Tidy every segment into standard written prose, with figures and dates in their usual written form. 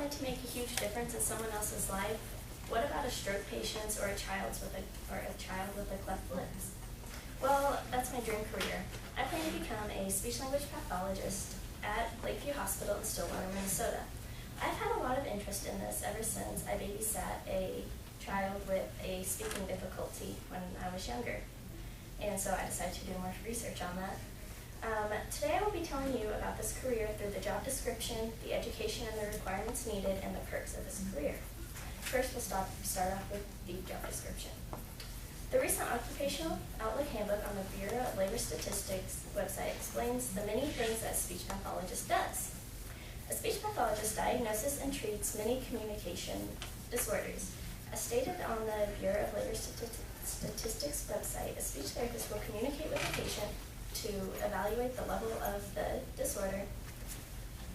wanted to make a huge difference in someone else's life, what about a stroke patient or a child with a cleft lip? Well, that's my dream career. I plan to become a speech-language pathologist at Lakeview Hospital in Stillwater, Minnesota. I've had a lot of interest in this ever since I babysat a child with a speaking difficulty when I was younger. And so I decided to do more research on that. Today I will be telling you about this career through the job description, the education and the requirements needed, and the perks of this career. First, we'll start off with the job description. The recent Occupational Outlook Handbook on the Bureau of Labor Statistics website explains the many things that a speech pathologist does. A speech pathologist diagnoses and treats many communication disorders. As stated on the Bureau of Labor Statistics website, a speech therapist will communicate with the patient to evaluate the level of the disorder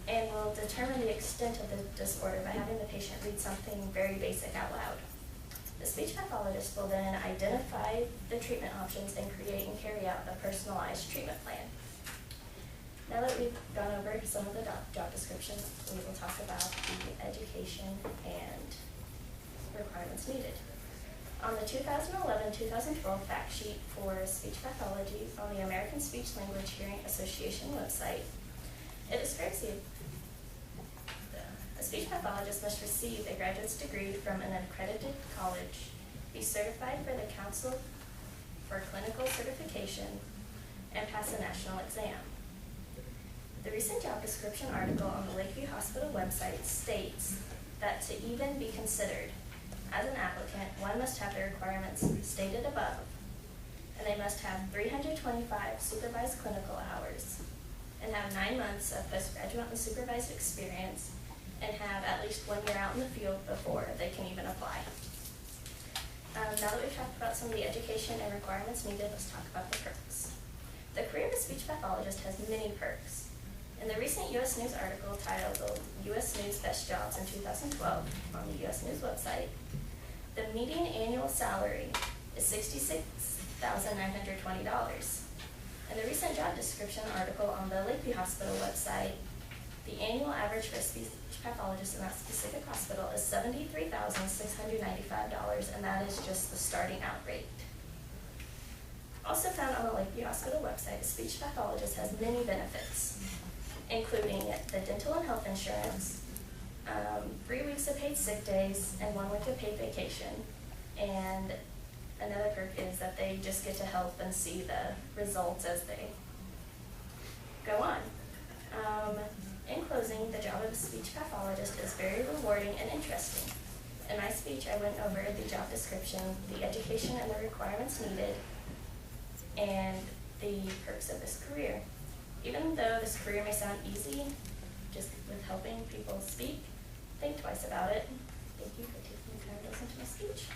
and will determine the extent of the disorder by having the patient read something very basic out loud. The speech pathologist will then identify the treatment options and create and carry out a personalized treatment plan. Now that we've gone over some of the job descriptions, we will talk about the education and requirements needed. On the 2011-2012 fact sheet for speech pathology on the American Speech Language Hearing Association website, it describes a speech pathologist must receive a graduate's degree from an accredited college, be certified for the Council for Clinical Certification, and pass a national exam. The recent job description article on the Lakeview Hospital website states that to even be considered as an applicant, one must have the requirements stated above, and they must have 325 supervised clinical hours, and have 9 months of postgraduate and supervised experience, and have at least 1 year out in the field before they can even apply. Now that we've talked about some of the education and requirements needed, let's talk about the perks. The career of a speech pathologist has many perks. In the recent U.S. News article titled U.S. News Best Jobs in 2012 on the U.S. News website, the median annual salary is $66,920. In the recent job description article on the Lakeview Hospital website, the annual average for a speech pathologist in that specific hospital is $73,695, and that is just the starting out rate. Also found on the Lakeview Hospital website, a speech pathologist has many benefits, including the dental and health insurance, 3 weeks of paid sick days, and 1 week of paid vacation. And another perk is that they just get to help and see the results as they go on. In closing, the job of a speech pathologist is very rewarding and interesting. In my speech, I went over the job description, the education and the requirements needed, and the perks of this career. Even though this career may sound easy, just with helping people speak, think twice about it. Thank you for taking the time to listen to my speech.